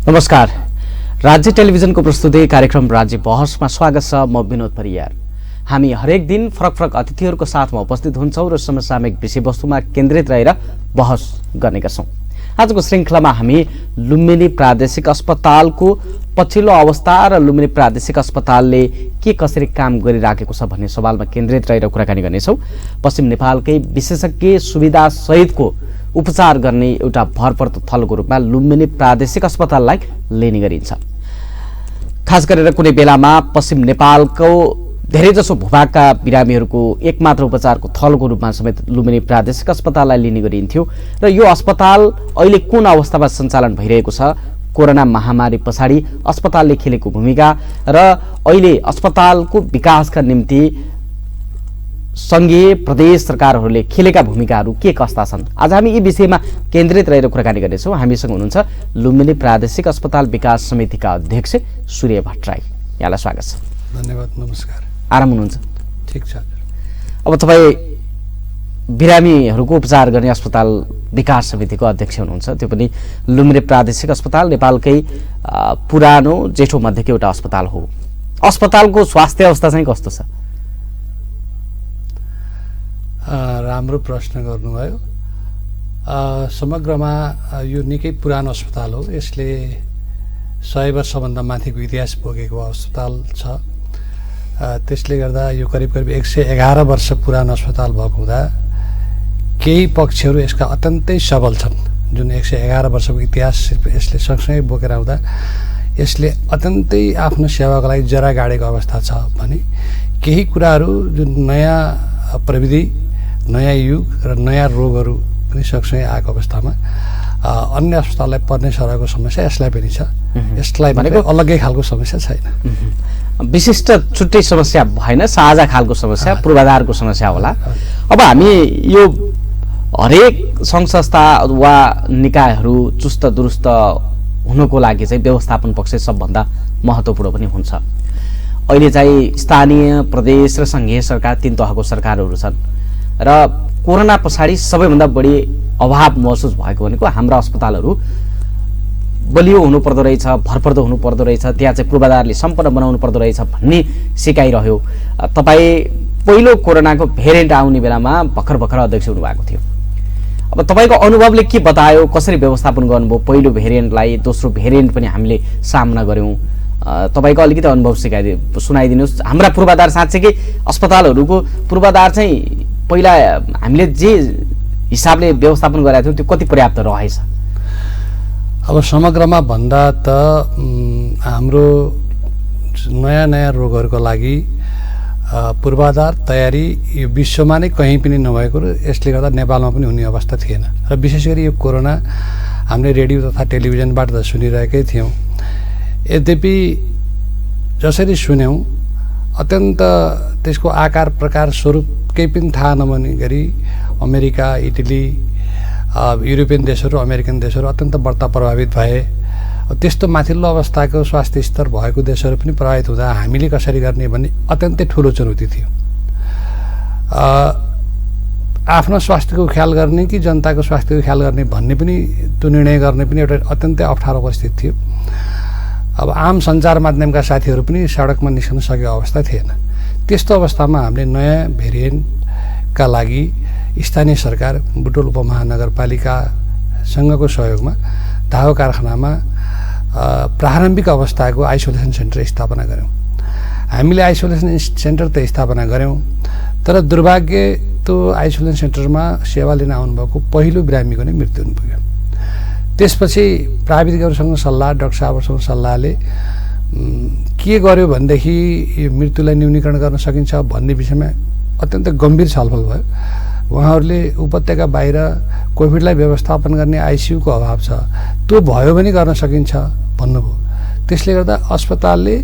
नमस्कार। राज्य टेलिभिजनको प्रस्तुति कार्यक्रम राज्य बहसमा स्वागत छ। म विनोद परियार। हामी हरेक दिन फरक फरक अतिथिहरूको साथमा उपस्थित हुन्छौं र समसामयिक विषयवस्तुमा केन्द्रित रहेर बहस गर्ने गर्छौं। आजको श्रृंखलामा हामी लुम्बिनी प्रादेशिक अस्पतालको पछिल्लो अवस्था र लुम्बिनी प्रादेशिक अस्पतालले के कसरी काम गरिराखेको छ भन्ने सवालमा केन्द्रित रहेर कुराकानी गर्नेछौं। पश्चिम नेपालकै विशेषज्ञ सुविधा सहितको उपचार गर्ने एउटा भरपर्दो थलको रूपमा लुम्बिनी प्रादेशिक अस्पताललाई लिने गरिन्छ। खास गरेर कुनै बेलामा पश्चिम नेपालको धेरैजसो भूभागका बिरामीहरूको एकमात्र उपचारको थलको रूपमा समेत लुम्बिनी प्रादेशिक अस्पताललाई लिने गरिन्थ्यो र यो अस्पताल अहिले कुन अवस्थामा सञ्चालन भइरहेको छ, कोरोना महामारी पछाडि अस्पतालले खेलेको भूमिका र अहिले अस्पतालको विकासका निम्ति संघीय प्रदेश सरकारहरूले खेलेका भूमिकाहरू के कस्ता छन्, आज हामी यी विषयमा केन्द्रित रहेर कुराकानी गर्नेछौँ। हामीसँग हुनुहुन्छ लुम्बिनी प्रादेशिक अस्पताल विकास समितिका अध्यक्ष सूर्य भट्टराई। यहाँलाई स्वागत छ। धन्यवाद। नमस्कार। आराम हुनुहुन्छ? ठीक छ। अब तपाईँ बिरामीहरूको उपचार गर्ने अस्पताल विकास समितिको अध्यक्ष हुनुहुन्छ, त्यो पनि लुम्बिनी प्रादेशिक अस्पताल नेपालकै पुरानो जेठो मध्येको एउटा अस्पताल हो। अस्पतालको स्वास्थ्य अवस्था चाहिँ कस्तो छ? राम्रो प्रश्न गर्नुभयो। समग्रमा यो निकै पुरानो अस्पताल हो। यसले 100 वर्षभन्दा माथिको इतिहास बोकेको अस्पताल छ। त्यसले गर्दा यो करिब 111 वर्ष पुरानो अस्पताल भएको हुँदा केही पक्षहरू यसका अत्यन्तै सबल छन्। जुन 111 वर्षको इतिहास यसले सँगसँगै बोकेर आउँदा यसले अत्यन्तै आफ्नो सेवाको लागि जरा गाडेको अवस्था छ भने केही कुराहरू जुन नयाँ प्रविधि, नयाँ युग र नयाँ रोगहरू पनि सँगसँगै आएको अवस्थामा अन्य अस्पताललाई पर्ने सरहको समस्या यसलाई पनि छ। यसलाई भनेको अलग्गै खालको समस्या छैन। विशिष्ट छुट्टै समस्या भएन, साझा खालको समस्या, पूर्वाधारको समस्या होला। अब हामी यो हरेक सङ्घ संस्था वा निकायहरू चुस्त दुरुस्त हुनको लागि चाहिँ व्यवस्थापन पक्ष सबभन्दा महत्त्वपूर्ण पनि हुन्छ। अहिले चाहिँ स्थानीय, प्रदेश र सङ्घीय सरकार, 3 तहको सरकारहरू छन् र कोरोना पछाडि सबैभन्दा बढी अभाव महसुस भएको भनेको हाम्रा अस्पतालहरू बलियो हुनुपर्दो रहेछ, भरपर्दो हुनुपर्दो रहेछ, त्यहाँ चाहिँ पूर्वाधारले सम्पन्न बनाउनु पर्दो रहेछ भन्ने सिकाइरह्यो। तपाईँ पहिलो कोरोनाको भेरिएन्ट आउने बेलामा भर्खर अध्यक्ष हुनुभएको थियो। अब तपाईँको अनुभवले के बतायो, कसरी व्यवस्थापन गर्नुभयो? पहिलो भेरिएन्टलाई, दोस्रो भेरिएन्ट पनि हामीले सामना गऱ्यौँ। तपाईँको अलिकति अनुभव सुनाइदिनुहोस्। हाम्रा पूर्वाधार साँच्चै अस्पतालहरूको पूर्वाधार चाहिँ पहिला हामीले जे हिसाबले व्यवस्थापन गरेका थियौँ त्यो कति पर्याप्त रहेछ? अब समग्रमा भन्दा त हाम्रो नयाँ रोगहरूको लागि पूर्वाधार तयारी यो विश्वमा नै कहीँ पनि नभएको र यसले गर्दा नेपालमा पनि हुने अवस्था थिएन। र विशेष गरी यो कोरोना हामीले रेडियो तथा टेलिभिजनबाट त सुनिरहेकै थियौँ। यद्यपि जसरी सुन्यौँ अत्यन्त त्यसको आकार, प्रकार, स्वरूप केही पनि थाहा नभने गरी अमेरिका, इटली, युरोपियन देशहरू, अमेरिकन देशहरू अत्यन्त बढ्ता प्रभावित भए। त्यस्तो माथिल्लो अवस्थाको स्वास्थ्य स्तर भएको देशहरू पनि प्रभावित हुँदा हामीले कसरी गर्ने भन्ने अत्यन्तै ठुलो चुनौती थियो। आफ्नो स्वास्थ्यको ख्याल गर्ने कि जनताको स्वास्थ्यको ख्याल गर्ने भन्ने पनि त्यो निर्णय गर्ने पनि एउटा अत्यन्तै अप्ठ्यारो परिस्थिति थियो। अब आम सञ्चार माध्यमका साथीहरू पनि सडकमा निस्कन सकेको अवस्था थिएन। त्यस्तो अवस्थामा हामीले नयाँ भेरिएन्टका लागि स्थानीय सरकार, बुटोल उपमहानगरपालिकासँगको सहयोगमा धागो कारखानामा प्रारम्भिक अवस्थाको आइसोलेसन सेन्टर स्थापना गऱ्यौँ। हामीले आइसोलेसन सेन्टर त स्थापना गऱ्यौँ, तर दुर्भाग्य त्यो आइसोलेसन सेन्टरमा सेवा लिन आउनुभएको पहिलो बिरामीको नै मृत्यु हुन पुग्यो। त्यसपछि प्राविधिकहरूसँग सल्लाह, डाक्टर साहबहरूसँग सल्लाहले के गर्यो भनेदेखि यो मृत्युलाई न्यूनीकरण गर्न सकिन्छ भन्ने विषयमा अत्यन्त गम्भीर छलफल भयो। उहाँहरूले उपत्यका बाहिर कोभिडलाई व्यवस्थापन गर्ने आइसियुको अभाव छ, त्यो भयो भने गर्न सकिन्छ भन्नुभयो। त्यसले गर्दा अस्पतालले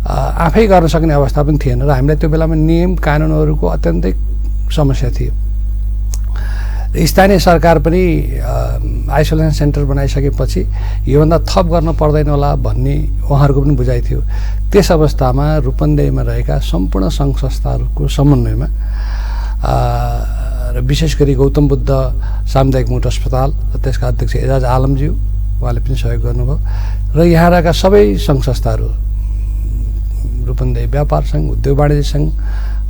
आफै गर्न सक्ने अवस्था पनि थिएन र हामीलाई त्यो बेलामा नियम कानुनहरूको अत्यन्तै समस्या थियो। स्थानीय सरकार पनि आइसोलेसन सेन्टर बनाइसकेपछि योभन्दा थप गर्न पर्दैन होला भन्ने उहाँहरूको पनि बुझाइ थियो। त्यस अवस्थामा रूपन्देहीमा रहेका सम्पूर्ण सङ्घ संस्थाहरूको समन्वयमा र विशेष गरी गौतम बुद्ध सामुदायिक मुट अस्पताल र त्यसका अध्यक्ष एजाज आलमज्यू उहाँले पनि सहयोग गर्नुभयो र यहाँ रहेका सबै सङ्घ संस्थाहरू रूपन्देही व्यापार सङ्घ, उद्योग वाणिज्य सङ्घ,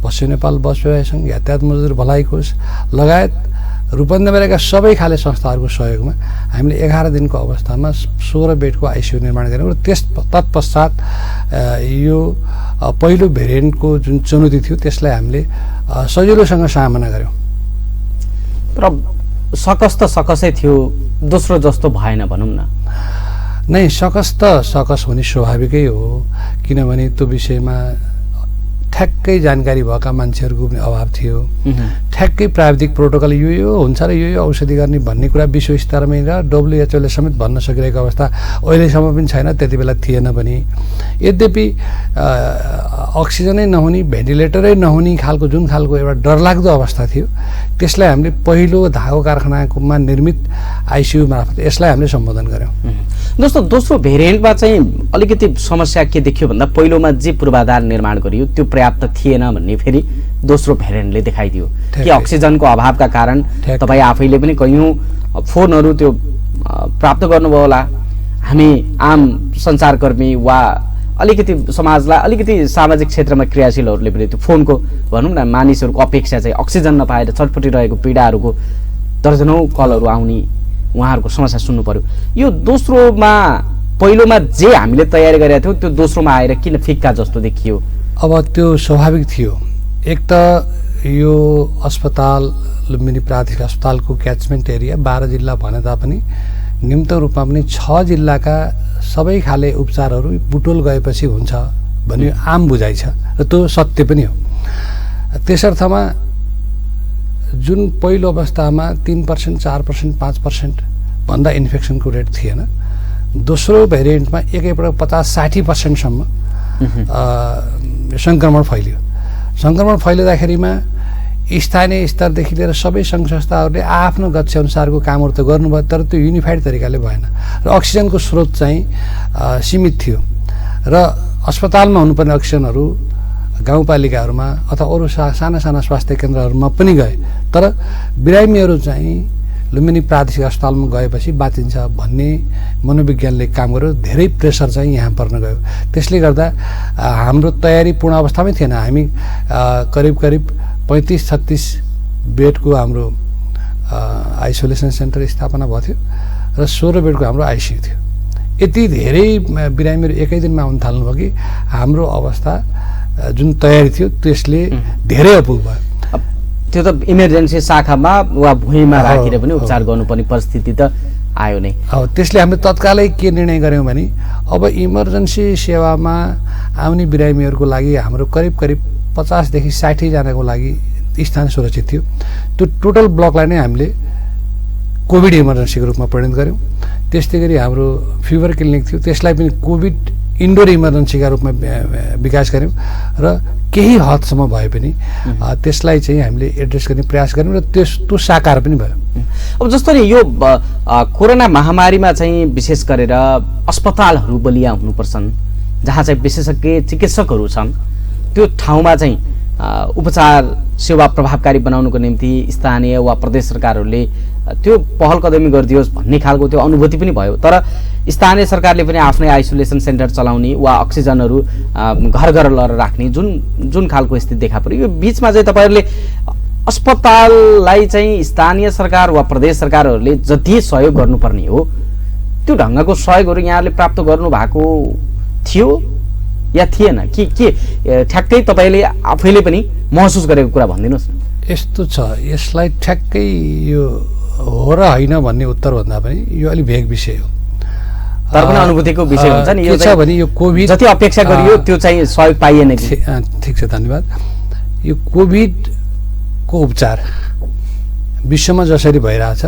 पश्चिम नेपाल बस व्यवसाय सङ्घ, यातायात मजदुर भलाइ कोष लगायत रूपन्देहीमा रहेका सबै खाले संस्थाहरूको सहयोगमा हामीले 11 दिनको अवस्थामा 16 बेडको आइसियु निर्माण गऱ्यौँ र तत्पश्चात यो पहिलो भेरिएन्टको जुन चुनौती थियो त्यसलाई हामीले सजिलोसँग सामना गऱ्यौँ। तर सकस त सकसै थियो, दोस्रो जस्तो भएन भनौँ न। नै सकस हुने स्वाभाविकै हो, किनभने त्यो विषयमा ठ्याक्कै जानकारी भएका मान्छेहरूको पनि अभाव थियो। ठ्याक्कै प्राविधिक प्रोटोकल यो हुन्छ र यो औषधि गर्ने भन्ने कुरा विश्व स्तरमै र WHO ले समेत भन्न सकिरहेको अवस्था अहिलेसम्म पनि छैन, त्यति बेला थिएन पनि। यद्यपि अक्सिजनै नहुने, भेन्टिलेटरै नहुने जुन खालको एउटा डरलाग्दो अवस्था थियो, त्यसलाई हामीले पहिलो धागो कारखानामा निर्मित आइसियु मार्फत यसलाई हामीले सम्बोधन गऱ्यौँ। दोस्रो भेरिएन्टमा चाहिँ अलिकति समस्या के देखियो भन्दा पहिलोमा जे पूर्वाधार निर्माण गरियो त्यो पर्याप्त थिएन भन्ने फेरि दोस्रो भेरिएन्टले देखाइदियो कि अक्सिजनको अभावका कारण तपाईँ आफैले पनि कयौँ फोनहरू त्यो प्राप्त गर्नुभयो होला। हामी आम सञ्चारकर्मी वा अलिकति समाजलाई अलिकति सामाजिक क्षेत्रमा क्रियाशीलहरूले पनि त्यो फोनको भनौँ न मानिसहरूको अपेक्षा चाहिँ अक्सिजन नपाएर छटपटिरहेको पीडाहरूको दर्जनौँ कलहरू आउने, उहाँहरूको समस्या सुन्नु पर्यो। यो दोस्रोमा पहिलोमा जे हामीले तयारी गरेका थियौँ त्यो दोस्रोमा आएर किन फिक्का जस्तो देखियो? अब त्यो स्वाभाविक थियो। एक त यो अस्पताल लुम्बिनी प्राथमिक अस्पतालको क्याचमेन्ट एरिया 12 जिल्ला भने तापनि निम्त रूपमा पनि 6 जिल्लाका सबै खाले उपचारहरू बुटोल गएपछि हुन्छ भन्ने आम बुझाइ छ र त्यो सत्य पनि हो। त्यसर्थमा जुन पहिलो अवस्थामा 3%, 4%, 5% भन्दा इन्फेक्सनको रेट थिएन, दोस्रो भेरिएन्टमा एकैपल्ट 50-60% सम्म सङ्क्रमण फैलियो। सङ्क्रमण फैलिँदाखेरिमा स्थानीय स्तरदेखि लिएर सबै सङ्घ संस्थाहरूले आफ्नो गच्छे अनुसारको कामहरू त गर्नुभयो, तर त्यो युनिफाइड तरिकाले भएन र अक्सिजनको स्रोत चाहिँ सीमित थियो र अस्पतालमा हुनुपर्ने अक्सिजनहरू गाउँपालिकाहरूमा अथवा अरू साना साना स्वास्थ्य केन्द्रहरूमा पनि गए, तर बिरामीहरू चाहिँ लुम्बिनी प्रादेशिक अस्पतालमा गएपछि बाँचिन्छ भन्ने मनोविज्ञानले काम गर्यो। धेरै प्रेसर चाहिँ यहाँ पर्न गयो। त्यसले गर्दा हाम्रो तयारी पूर्ण अवस्थामै थिएन। हामी करिब 35-36 बेडको हाम्रो आइसोलेसन सेन्टर स्थापना भएको थियो र 16 बेडको हाम्रो आइसियु थियो। यति धेरै बिरामीहरू एकै दिनमा आउन थाल्नुभयो कि हाम्रो अवस्था जुन तयारी थियो त्यसले धेरै अपुग भयो। त्यो त इमर्जेन्सी शाखामा वा भुइँमा राखेर पनि उपचार गर्नुपर्ने परिस्थिति त आयो नै। त्यसले हामीले तत्कालै के निर्णय गऱ्यौँ भने अब इमर्जेन्सी सेवामा आउने बिरामीहरूको लागि हाम्रो करिब 50देखि 60 जनाको लागि स्थान सुरक्षित थियो। त्यो टोटल ब्लकलाई नै हामीले कोभिड इमर्जेन्सीको रूपमा परिणत गऱ्यौँ। त्यस्तै गरी हाम्रो फिभर क्लिनिक थियो, त्यसलाई पनि कोभिड इन्डोर इमर्जेन्सीका रूपमा विकास गऱ्यौँ र केही हदसम्म भए पनि त्यसलाई चाहिँ हामीले एड्रेस गर्ने प्रयास गऱ्यौँ र त्यो साकार पनि भयो। अब जस्तो नि यो कोरोना महामारीमा चाहिँ विशेष गरेर अस्पतालहरू बलिया हुनुपर्छन्, जहाँ चाहिँ विशेषज्ञ चिकित्सकहरू छन्, त्यो ठाउँमा चाहिँ उपचार सेवा प्रभावकारी बनाउनुको निम्ति स्थानीय वा प्रदेश सरकारहरूले त्यो पहल कदमी गरिदियोस् भन्ने खालको त्यो अनुभूति पनि भयो। तर स्थानीय सरकारले पनि आफ्नै आइसोलेसन सेन्टर चलाउने वा अक्सिजनहरू घर घर लगेर राख्ने जुन खालको स्थिति देखा पर्यो। यो बिचमा चाहिँ तपाईँहरूले अस्पताललाई चाहिँ स्थानीय सरकार वा प्रदेश सरकारहरूले जति सहयोग गर्नुपर्ने हो त्यो ढङ्गको सहयोगहरू यहाँले प्राप्त गर्नु भएको थियो या थिएन कि के ठ्याक्कै तपाईँले आफैले पनि महसुस गरेको कुरा भनिदिनुहोस् न। यस्तो छ, यसलाई ठ्याक्कै यो हो र होइन भन्ने उत्तर भन्दा पनि यो अलि भेग विषय हो। तर पनि अनुभूतिको विषय हुन्छ नि। यो छ भने यो कोभिड जति अपेक्षा गरियो त्यो चाहिँ सहयोग पाइएन। ठिक छ, धन्यवाद। यो कोभिडको उपचार विश्वमा जसरी भइरहेछ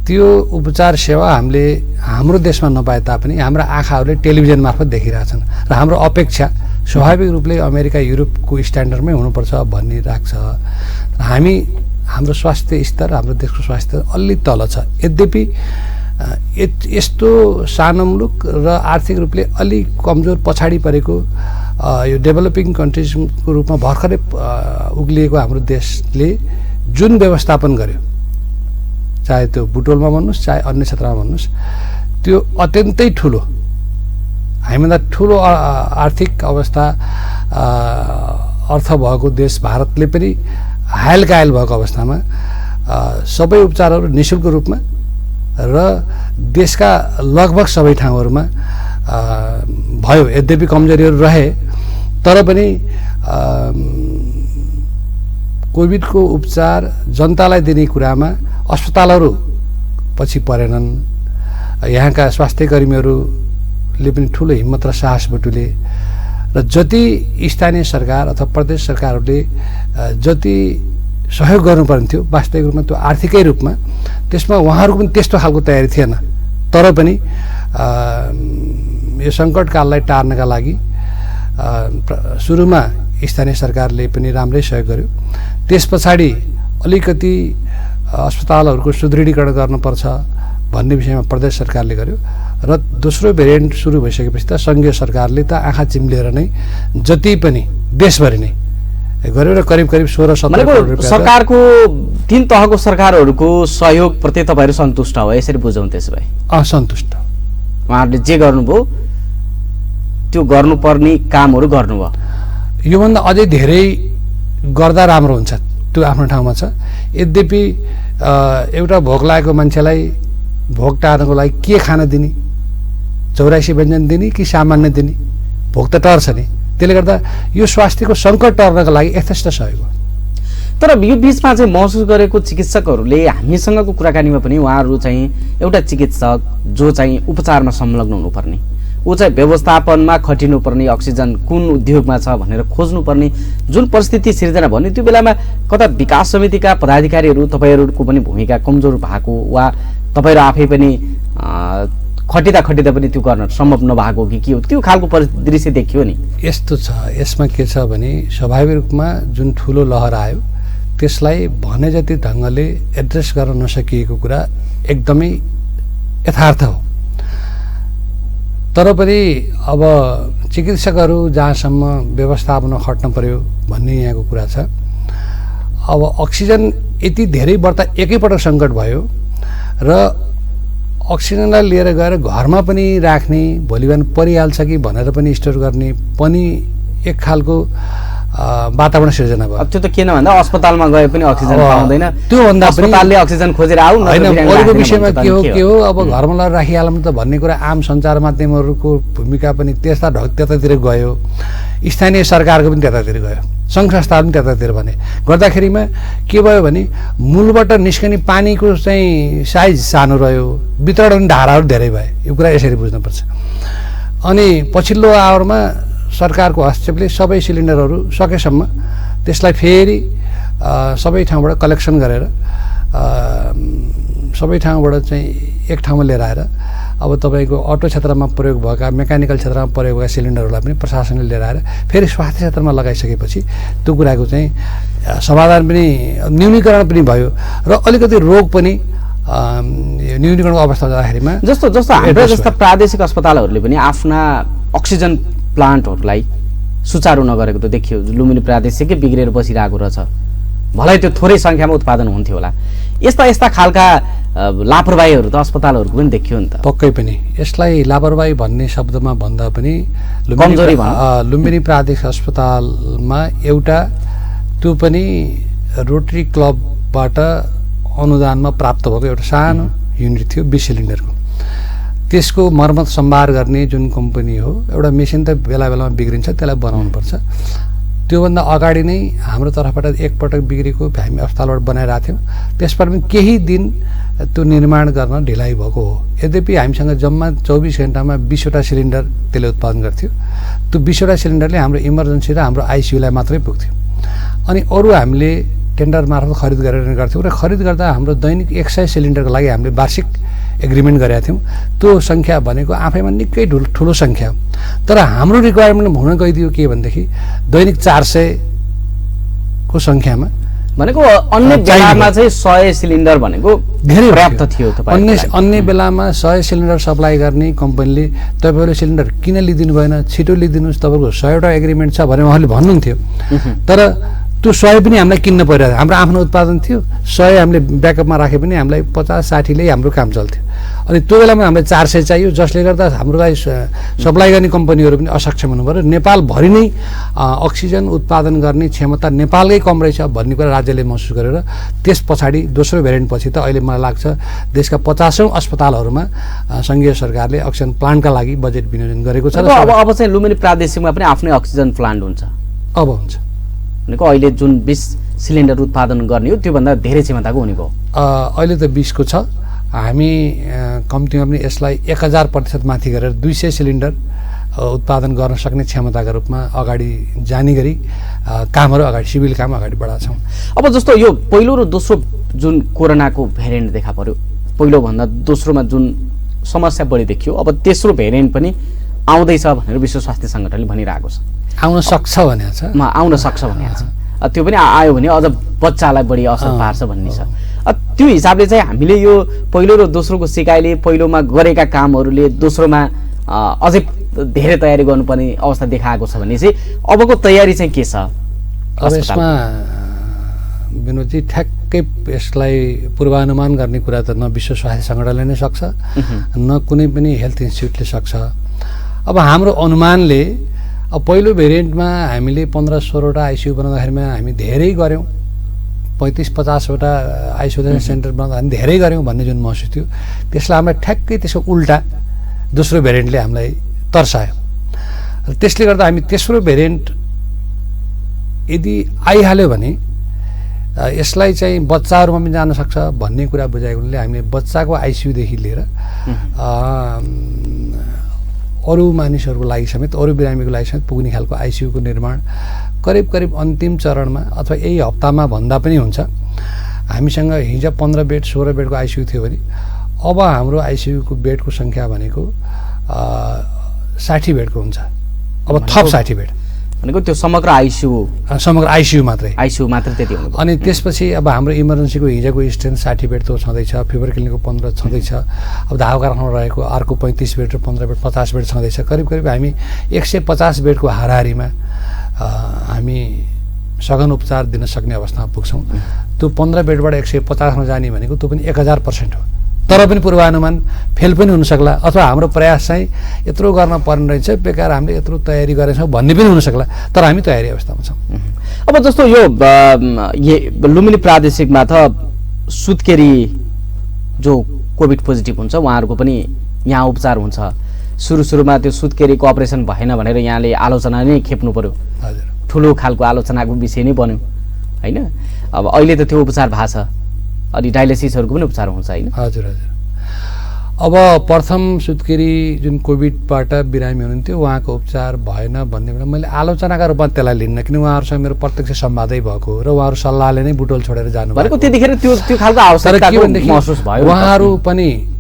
त्यो उपचार सेवा हामीले हाम्रो देशमा नपाए तापनि हाम्रा आँखाहरूले टेलिभिजन मार्फत देखिरहेछन् र हाम्रो अपेक्षा स्वाभाविक रूपले अमेरिका युरोपको स्ट्यान्डर्डमै हुनुपर्छ भन्ने राख्छ। हाम्रो स्वास्थ्य स्तर, हाम्रो देशको स्वास्थ्य अलि तल छ। यद्यपि यस्तो सानो मुलुक र आर्थिक रूपले अलि कमजोर पछाडि परेको यो डेभलपिङ कन्ट्रिजको रूपमा भर्खरै उक्लिएको हाम्रो देशले जुन व्यवस्थापन गर्यो, चाहे त्यो बुटोलमा भन्नुहोस् चाहे अन्य क्षेत्रमा भन्नुहोस्, त्यो अत्यन्तै ठुलो हामीभन्दा ठुलो आर्थिक अवस्था अर्थ भएको देश भारतले पनि हायल कायल भएको अवस्थामा सबै उपचारहरू निःशुल्क रूपमा र देशका लगभग सबै ठाउँहरूमा भयो। यद्यपि कमजोरीहरू रहे तर पनि कोभिडको उपचार जनतालाई दिने कुरामा अस्पतालहरू पछि परेनन्। यहाँका स्वास्थ्य कर्मीहरूले पनि ठुलो हिम्मत र साहस बटुले र जति स्थानीय सरकार अथवा प्रदेश सरकारहरूले जति सहयोग गर्नुपर्ने थियो वास्तविक रूपमा त्यो आर्थिकै रूपमा त्यसमा उहाँहरूको पनि त्यस्तो खालको तयारी थिएन। तर पनि यो सङ्कटकाललाई टार्नका लागि सुरुमा स्थानीय सरकारले पनि राम्रै सहयोग गर्यो। त्यस पछाडि अलिकति अस्पतालहरूको सुदृढीकरण गर्नुपर्छ भन्ने विषयमा प्रदेश सरकारले गर्यो र दोस्रो भेरिएन्ट सुरु भइसकेपछि त सङ्घीय सरकारले त आँखा चिम्लेर नै जति पनि देशभरि नै गर्यो र करिब 16-17 करोड रुपैयाँ सरकारको 3 तहको सरकारहरूको सहयोग प्रति तपाईहरु सन्तुष्ट हो? यसरी बुझौँ त्यसो भए असन्तुष्ट। उहाँहरूले जे गर्नुभयो त्यो गर्नुपर्ने कामहरू गर्नुभयो। योभन्दा अझै धेरै गर्दा राम्रो हुन्छ त्यो आफ्नो ठाउँमा छ। यद्यपि एउटा भोक लागेको मान्छेलाई भोक टार्नको लागि के खान दिने, 84 व्यञ्जन दिने कि सामान्य दिने? भोक त टर्छ नि। त्यसले गर्दा यो स्वास्थ्यको सङ्कट टर्नको लागि यथेष्ट सहयोग हो। तर यो बिचमा चाहिँ महसुस गरेको चिकित्सकहरूले हामीसँगको कुराकानीमा पनि उहाँहरू चाहिँ एउटा चिकित्सक जो चाहिँ उपचारमा संलग्न हुनुपर्ने, ऊ चाहिँ व्यवस्थापनमा खटिनुपर्ने, अक्सिजन कुन उद्योगमा छ भनेर खोज्नुपर्ने जुन परिस्थिति सिर्जना भन्ने त्यो बेलामा कता विकास समितिका पदाधिकारीहरू तपाईँहरूको पनि भूमिका कमजोर भएको वा तपाईँहरू आफै पनि खटिँदा पनि त्यो गर्न सम्भव नभएको कि के हो त्यो खालको परिदृश्य देखियो नि? यस्तो छ, यसमा के छ भने स्वाभाविक रूपमा जुन ठुलो लहर आयो त्यसलाई भने जति ढङ्गले एड्रेस गर्न नसकिएको कुरा एकदमै यथार्थ हो। तर पनि अब चिकित्सकहरू जहाँसम्म व्यवस्थापनमा खट्न पर्यो भन्ने यहाँको कुरा छ। अब अक्सिजन यति धेरै बढ्दा एकैपटक सङ्कट भयो र अक्सिजनलाई लिएर गएर घरमा पनि राख्ने, भोलि बिहान परिहाल्छ कि भनेर पनि स्टोर गर्ने पनि एक खालको वातावरण सिर्जना भयो। त्यो त किन भन्दा अस्पतालमा गए पनि अक्सिजन पाउँदैन, त्यो भन्दा पनि अस्पतालले अक्सिजन खोजेर आऊ न हैन। अरूको विषयमा के हो अब घरमा लगेर राखिहालौँ त भन्ने कुरा आम सञ्चार माध्यमहरूको भूमिका पनि त्यतातिर गयो, स्थानीय सरकारको पनि त्यतातिर गयो, सङ्घ संस्था पनि त्यतातिर भने गर्दाखेरिमा के भयो भने मूलबाट निस्कने पानीको चाहिँ साइज सानो रह्यो, वितरण धाराहरू धेरै भए। यो कुरा यसरी बुझ्नुपर्छ। अनि पछिल्लो आवरमा सरकारको हस्तक्षेपले सबै सिलिन्डरहरू सकेसम्म त्यसलाई फेरि सबै ठाउँबाट कलेक्सन गरेर सबै ठाउँबाट चाहिँ एक ठाउँमा लिएर आएर अब तपाईँको अटो क्षेत्रमा प्रयोग भएका, मेकानिकल क्षेत्रमा प्रयोग भएका सिलिन्डरहरूलाई पनि प्रशासनले लिएर आएर फेरि स्वास्थ्य क्षेत्रमा लगाइसकेपछि त्यो कुराको चाहिँ समाधान पनि न्यूनीकरण पनि भयो र अलिकति रोग पनि न्यूनीकरणको अवस्था जाँदाखेरिमा जस्तो हाम्रो जस्ता प्रादेशिक अस्पतालहरूले पनि आफ्ना अक्सिजन प्लान्टहरूलाई सुचारू नगरेको त देखियो। लुम्बिनी प्रादेशिकै बिग्रेर बसिरहेको रहेछ, भलै त्यो थोरै सङ्ख्यामा उत्पादन हुन्थ्यो होला। यस्ता खालका लापरवाहीहरू त अस्पतालहरूको पनि देखियो नि त। पक्कै पनि यसलाई लापरवाही भन्ने शब्दमा भन्दा पनि लुम्बिनी प्रादेशिक अस्पतालमा एउटा त्यो पनि रोटरी क्लबबाट अनुदानमा प्राप्त भएको एउटा सानो युनिट थियो 20 सिलिन्डरको। त्यसको मर्मत सम्भार गर्ने जुन कम्पनी हो, एउटा मेसिन त बेला बेलामा बिग्रिन्छ, त्यसलाई बनाउनुपर्छ। त्योभन्दा अगाडि नै हाम्रो तर्फबाट एकपटक बिग्रेको हामी अस्पतालबाट बनाइरहेको थियौँ। त्यसबाट पनि केही दिन त्यो निर्माण गर्न ढिलाइ भएको हो। यद्यपि हामीसँग जम्मा 24 घण्टामा 20वटा सिलिन्डर त्यसले उत्पादन गर्थ्यो। त्यो 20वटा सिलिन्डरले हाम्रो इमर्जेन्सी र हाम्रो आइसियुलाई मात्रै पुग्थ्यो। अनि अरू हामीले टेन्डर मार्फत खरिद गरेर गर्थ्यौँ र खरिद गर्दा हाम्रो दैनिक 100 सिलिन्डरको लागि हामीले वार्षिक एग्रिमेन्ट गरेका थियौँ। त्यो सङ्ख्या भनेको आफैमा निकै ठुलो सङ्ख्या हो। तर हाम्रो रिक्वायरमेन्ट हुन गइदियो के भनेदेखि दैनिक 400 को सङ्ख्यामा भनेको अन्य बेलामा चाहिँ 100 सिलिन्डर भनेको धेरै पर्याप्त थियो। अन्य बेलामा 100 सिलिन्डर सप्लाई गर्ने कम्पनीले तपाईँहरूले सिलिन्डर किन लिइदिनु भएन, छिटो लिइदिनुहोस्, तपाईँको 100वटा एग्रिमेन्ट छ भने उहाँले भन्नुहुन्थ्यो। तर त्यो 100 पनि हामीलाई किन्न परिरहेको, हाम्रो आफ्नो उत्पादन थियो। 100 हामीले ब्याकअपमा राखे पनि हामीलाई 50-60ले हाम्रो काम चल्थ्यो। अनि त्यो बेलामा हामीलाई 400 चाहियो, जसले गर्दा हाम्रोलाई सप्लाई गर्ने कम्पनीहरू पनि असक्षम हुनु पर्यो। नेपालभरि नै अक्सिजन उत्पादन गर्ने क्षमता नेपालकै कम रहेछ भन्ने कुरा राज्यले महसुस गरेर त्यस पछाडि दोस्रो भेरिएन्ट पछि त अहिले मलाई लाग्छ देशका 50औं अस्पतालहरूमा सङ्घीय सरकारले अक्सिजन प्लान्टका लागि बजेट विनियोजन गरेको छ। अब चाहिँ लुम्बिनी प्रादेशिकमा पनि आफ्नै अक्सिजन प्लान्ट हुन्छ, अब हुन्छ भनेको अहिले जुन 20 सिलिन्डर उत्पादन गर्ने हो त्योभन्दा धेरै क्षमताको हुने भयो। अहिले त 20 को छ। हामी कम्तीमा पनि यसलाई 1000% माथि गरेर 200 सिलिन्डर उत्पादन गर्न सक्ने क्षमताका रूपमा अगाडि जाने गरी कामहरू अगाडि सिभिल काम अगाडि बढाउँछौँ। अब जस्तो यो पहिलो र दोस्रो जुन कोरोनाको भेरिएन्ट देखा पर्यो, पहिलोभन्दा दोस्रोमा जुन समस्या बढी देखियो, अब तेस्रो भेरिएन्ट पनि आउँदैछ भनेर विश्व स्वास्थ्य सङ्गठनले भनिरहेको छ। आउन सक्छ भनेको छ, आउन सक्छ भनेको छ। त्यो पनि आयो भने अझ बच्चालाई बढी असर पार्छ भन्ने छ। त्यो हिसाबले चाहिँ हामीले यो पहिलो र दोस्रोको सिकाइले पहिलोमा गरेका कामहरूले दोस्रोमा अझै धेरै तयारी गर्नुपर्ने अवस्था देखाएको छ भने चाहिँ अबको तयारी चाहिँ के छ? अब यसमा विनोदजी ठ्याक्कै यसलाई पूर्वानुमान गर्ने कुरा त न विश्व स्वास्थ्य सङ्गठनले नै सक्छ न कुनै पनि हेल्थ इन्स्टिट्युटले सक्छ। अब हाम्रो अनुमानले अब पहिलो भेरिएन्टमा हामीले 15-16वटा आइसियु बनाउँदाखेरिमा हामी धेरै गऱ्यौँ, 35-50वटा आइसोलेसन सेन्टर बनाउँदा हामी धेरै गऱ्यौँ भन्ने जुन महसुस थियो, त्यसलाई हामीलाई ठ्याक्कै त्यसको उल्टा दोस्रो भेरिएन्टले हामीलाई तर्सायो। र त्यसले गर्दा हामी तेस्रो भेरिएन्ट यदि आइहाल्यो भने यसलाई चाहिँ बच्चाहरूमा पनि जान सक्छ भन्ने कुरा बुझाएकोले हामीले बच्चाको आइसियुदेखि लिएर अरू मानिसहरूको लागि समेत, अरू बिरामीको लागि समेत पुग्ने खालको आइसियुको निर्माण करिब करिब अन्तिम चरणमा अथवा यही हप्तामा भन्दा पनि हुन्छ। हामीसँग हिजो 15 बेड 16 बेडको आइसियु थियो भने अब हाम्रो आइसियुको बेडको सङ्ख्या भनेको 60 बेडको हुन्छ। अब थप 60 बेड भनेको त्यो समग्र आइसियु मात्रै त्यति हुनु। अनि त्यसपछि अब हाम्रो इमर्जेन्सीको हिजोको स्ट्रेन्थ 60 बेड त छँदैछ, फिभर क्लिनिकको 15 छँदैछ, अब धावा कारखानामा रहेको अर्को 35 बेड र 15 बेड 50 बेड छँदैछ। करिब करिब हामी 150 बेडको हाराहारीमा हामी सघन उपचार दिन सक्ने अवस्थामा पुग्छौँ। त्यो 15 बेडबाट 150मा जाने भनेको त्यो पनि 1000% हो। तर पनि पूर्वानुमान फेल पनि हुन सक्ला, अथवा हाम्रो प्रयास चाहिँ यत्रो गर्न पर्ने रहेछ, बेकार हामीले यत्रो तयारी गरेछौँ भन्ने पनि हुन सक्ला, तर हामी तयारी अवस्थामा छौँ। अब जस्तो यो लुम्बिनी प्रादेशिकमा त सुत्केरी जो कोभिड पोजिटिभ हुन्छ उहाँहरूको पनि यहाँ उपचार हुन्छ। सुरुमा त्यो सुत्केरीको अपरेसन भएन भनेर यहाँले आलोचना नै खेप्नु पर्यो, हजुर, ठुलो खालको आलोचनाको विषय नै बन्यो होइन। अब अहिले त त्यो उपचार भएको छ, अनि डायलिसिसहरूको पनि उपचार हुन्छ होइन? हजुर हजुर। अब प्रथम सुत्केरी जुन कोभिडबाट बिरामी हुनुहुन्थ्यो उहाँको उपचार भएन भन्ने बेला मैले आलोचनाका रूपमा त्यसलाई लिन्न, किन उहाँहरूसँग मेरो प्रत्यक्ष संवादै भएको र उहाँहरू सल्लाहले नै बुटोल छोडेर जानु भनेको त्यतिखेर त्यो खालको आवश्यकताको महसुस भयो। उहाँहरू पनि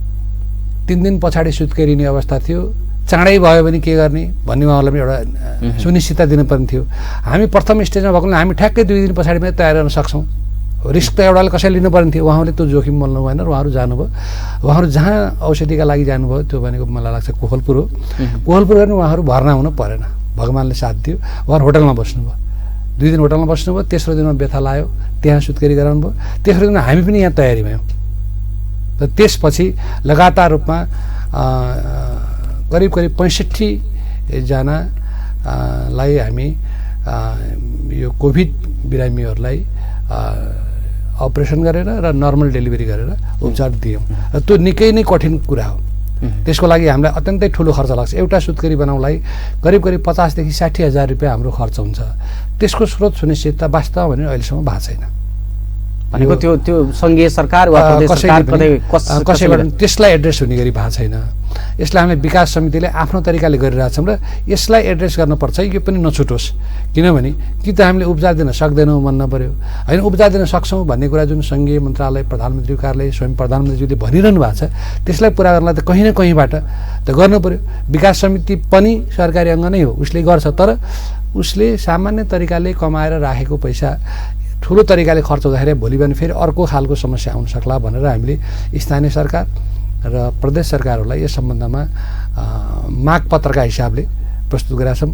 3 दिन पछाडि सुत्केरिने अवस्था थियो, चाँडै भयो भने के गर्ने भन्ने उहाँहरूलाई पनि एउटा सुनिश्चितता दिनुपर्ने थियो। हामी प्रथम स्टेजमा भएकोले हामी ठ्याक्कै 2 दिन पछाडि पनि तयार गर्न सक्छौँ। रिस्क त एउटाले कसैले लिनुपर्ने थियो, उहाँहरूले त्यो जोखिम मोल्नु भएन र उहाँहरू जानुभयो। उहाँहरू जहाँ औषधिका लागि जानुभयो त्यो भनेको मलाई लाग्छ कोहलपुर हो। कोहलपुर गर्ने उहाँहरू भर्ना हुनु परेन, भगवान्ले साथ दियो, उहाँहरू होटलमा बस्नुभयो। 2 दिन होटलमा बस्नुभयो, तेस्रो दिनमा व्यथा लाग्यो, त्यहाँ सुत्केरी गराउनु भयो। तेस्रो दिन हामी पनि यहाँ तयारी भयौँ। र त्यसपछि लगातार रूपमा करिब 65 जनालाई हामी यो कोभिड बिरामीहरूलाई अपरेसन गरेर र नर्मल डेलिभरी गरेर उपचार दियौँ। र त्यो निकै नै कठिन कुरा हो, त्यसको लागि हामीलाई अत्यन्तै ठुलो खर्च लाग्छ। एउटा सुत्केरी बनाउनलाई करिब 50 देखि 60 हजार रुपियाँ हाम्रो खर्च हुन्छ। त्यसको स्रोत सुनिश्चितता वास्तवमा भने अहिलेसम्म भएको छैन। भनेको त्यो सङ्घीय सरकार वा प्रदेश सरकार कसैबाट त्यसलाई एड्रेस हुने गरी भएको छैन। यसलाई हामीले विकास समितिले आफ्नो तरिकाले गरिरहेछौँ र यसलाई एड्रेस गर्नुपर्छ, यो पनि नछुटोस्। किनभने कि त हामीले उपचार दिन सक्दैनौँ भन्न पर्यो होइन, उपचार दिन सक्छौँ भन्ने कुरा जुन सङ्घीय मन्त्रालय, प्रधानमन्त्रीको कार्यालय, स्वयं प्रधानमन्त्रीले भनिरहनु भएको छ, त्यसलाई पुरा गर्नलाई त कहीँ न कहीँबाट त गर्नु पर्यो। विकास समिति पनि सरकारी अङ्ग नै हो, उसले गर्छ, तर उसले सामान्य तरिकाले कमाएर राखेको पैसा ठुलो तरिकाले खर्च हुँदाखेरि भोलि बिहान फेरि अर्को खालको समस्या आउन सक्ला भनेर हामीले स्थानीय सरकार र प्रदेश सरकारहरूलाई यस सम्बन्धमा माग पत्रका हिसाबले प्रस्तुत गरेका छौँ।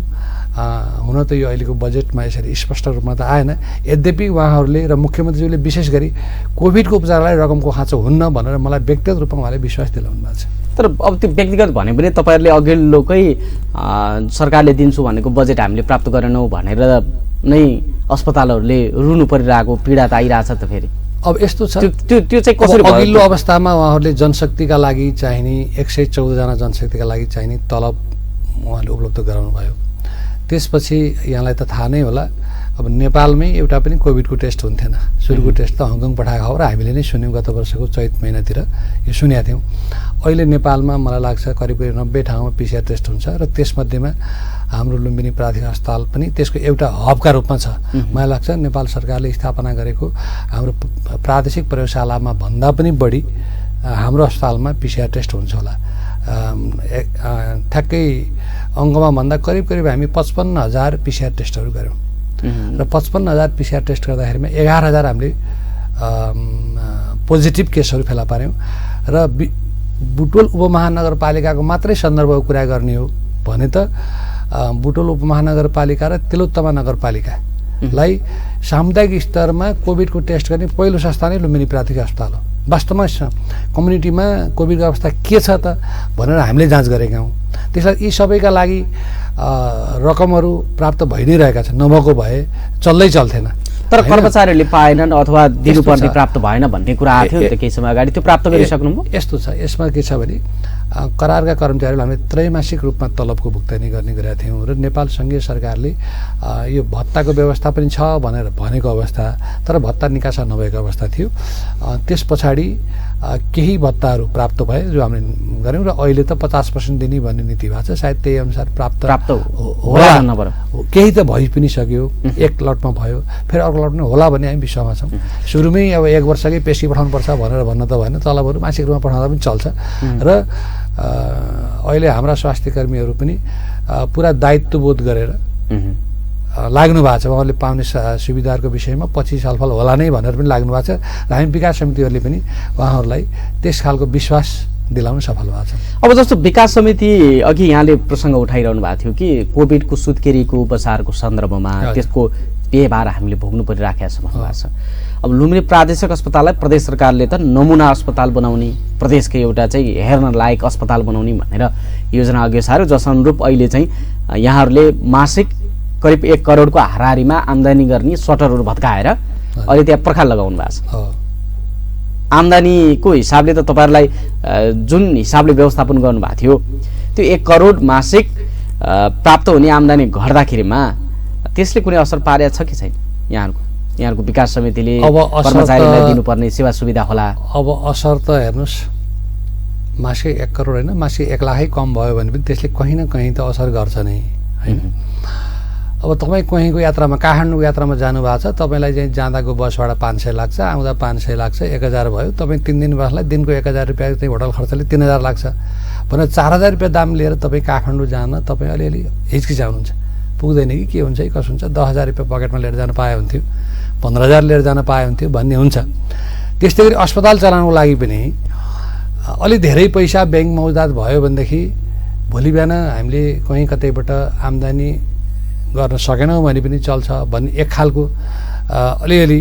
हुन त यो अहिलेको बजेटमा यसरी स्पष्ट रूपमा त आएन। यद्यपि उहाँहरूले र मुख्यमन्त्रीज्यूले विशेष गरी कोभिडको उपचारलाई रकमको खाँचो हुन्न भनेर मलाई व्यक्तिगत रूपमा उहाँले विश्वास दिलाउनु भएको छ। तर अब त्यो व्यक्तिगत भने पनि तपाईँहरूले अघिल्लोकै सरकारले दिन्छु भनेको बजेट हामीले प्राप्त गरेनौँ भनेर नै अस्पतालहरूले रुनु परिरहेको पीडा त आइरहेछ त फेरि। अब यस्तो छ, त्यो चाहिँ कसरी भयो? अघिल्लो अवस्थामा उहाँहरूले जनशक्तिका लागि चाहिने 114 जना जनशक्तिका लागि चाहिने तलब उहाँले उपलब्ध गराउनु भयो। त्यसपछि यहाँलाई त थाहा नै होला, अब नेपालमै एउटा पनि कोभिडको टेस्ट हुन्थेन। सुरुको टेस्ट त हङकङ पठाएको खबर हामीले नै सुन्यौँ, गत वर्षको चैत महिनातिर यो सुनेका थियौँ। अहिले नेपालमा मलाई लाग्छ करिब 90 ठाउँमा PCR टेस्ट हुन्छ र त्यसमध्येमा हाम्रो लुम्बिनी प्राथमिक अस्पताल पनि त्यसको एउटा हबका रूपमा छ। मलाई लाग्छ नेपाल सरकारले स्थापना गरेको हाम्रो प्रादेशिक प्रयोगशालामा भन्दा पनि बढी हाम्रो अस्पतालमा PCR टेस्ट हुन्छ होला। ठ्याक्कै अङ्कमा भन्दा करिब हामी 55,000 PCR टेस्टहरू गऱ्यौँ र 55,000 PCR टेस्ट गर्दाखेरिमा 11,000 हामीले पोजिटिभ केसहरू फेला पार्यौँ। र बुटवल उपमहानगरपालिकाको मात्रै सन्दर्भको कुरा गर्ने हो भने त बुटवल उपमहानगरपालिका र तिलोत्तमा नगरपालिकालाई सामुदायिक स्तरमा कोभिडको टेस्ट गर्ने पहिलो संस्था नै लुम्बिनी प्राथमिक अस्पताल हो। वास्तवमा कम्युनिटीमा कोभिडको अवस्था के छ त भनेर हामीले जाँच गरेका हौँ। त्यसलाई यी सबैका लागि रकमहरू प्राप्त भइ नै रहेका छन्, नभएको भए चल्थेन। तर कर्मचारीहरूले पाएनन् अथवा दिनुपर्ने प्राप्त भएन भन्ने कुरा आएको थियो नि त केही समय अगाडि, त्यो प्राप्त गरिसक्नुभयो? यस्तो छ, यसमा के छ भने करारका कर्मचारीहरू हामीले त्रैमासिक रूपमा तलबको भुक्तानी गर्ने गरेका थियौँ र नेपाल सङ्घीय सरकारले यो भत्ताको व्यवस्था पनि छ भनेर भनेको अवस्था, तर भत्ता निकासा नभएको अवस्था थियो। त्यस पछाडि केही भत्ताहरू प्राप्त भए जो हामीले गऱ्यौँ र अहिले त 50% दिने भन्ने नीति भएको छ। सायद त्यही अनुसार प्राप्त होला, केही त भइ पनि सक्यो, एक लटमा भयो, फेरि अर्को लटमा होला भन्ने हामी विश्वासमा छौँ। सुरुमै अब 1 वर्षकै पेसी पठाउनुपर्छ भनेर भन्न त भएन, तलबहरू मासिक रूपमा पठाउँदा पनि चल्छ। र अहिले हाम्रा स्वास्थ्य कर्मीहरू पनि पुरा दायित्वबोध गरेर लाग्नु भएको छ। उहाँले पाउने सुविधाहरूको विषयमा पछि छलफल होला नै भनेर पनि लाग्नु भएको छ र हामी विकास समितिहरूले पनि उहाँहरूलाई त्यस खालको विश्वास दिलाउन सफल भएको छ। अब जस्तो विकास समिति अघि यहाँले प्रसङ्ग उठाइरहनु भएको थियो कि कोभिडको सुत्केरीको उपचारको सन्दर्भमा त्यसको व्यवहार हामीले भोग्नु परिराखेको छ भन्नुभएको छ। अब लुम्बिनी प्रादेशिक अस्पताललाई प्रदेश सरकारले त नमुना अस्पताल बनाउने, प्रदेशकै एउटा चाहिँ हेर्न लायक अस्पताल बनाउने भनेर योजना अघि सार्यो, जस अनुरूप अहिले चाहिँ यहाँहरूले मासिक करिब 1 करोडको हाराहारीमा आम्दानी गर्ने सटरहरू भत्काएर अहिले त्यहाँ पर्खाल लगाउनु भएको छ। आम्दानीको हिसाबले त तपाईँहरूलाई जुन हिसाबले व्यवस्थापन गर्नुभएको थियो त्यो 1 करोड मासिक प्राप्त हुने आम्दानी घट्दाखेरिमा त्यसले कुनै असर पारेको छ कि छैन? यहाँहरूको विकास समितिले कर्मचारीलाई दिनुपर्ने सेवा सुविधा होला? अब असर त हेर्नुहोस्, मासिक 1 करोड होइन, मासिक 1 लाखै कम भयो भने पनि त्यसले कहीँ न कहीँ त असर गर्छ नै, होइन? अब तपाईँ कहीँको यात्रामा, काठमाडौँको यात्रामा जानुभएको छ, तपाईँलाई चाहिँ जाँदाको बसबाट 500 लाग्छ, आउँदा 500 लाग्छ, 1000 भयो। तपाईँ 3 दिन बस्लाई दिनको 1000 रुपियाँ चाहिँ होटल खर्चले 3000 लाग्छ भनेर 4000 रुपियाँ दाम लिएर तपाईँ काठमाडौँ जान तपाईँ अलिअलि हिचकिचाउनुहुन्छ। पुग्दैन कि के हुन्छ कि कसो हुन्छ, 10,000 रुपियाँ पकेटमा लिएर जान पाए हुन्थ्यो, 15,000 लिएर जान पाए हुन्थ्यो भन्ने हुन्छ। त्यस्तै गरी अस्पताल चलाउनको लागि पनि अलि धेरै पैसा ब्याङ्क मौजदात भयो भनेदेखि भोलि बिहान हामीले कहीँ कतैबाट आम्दानी गर्न सकेनौँ भने पनि चल्छ भन्ने एक खालको अलिअलि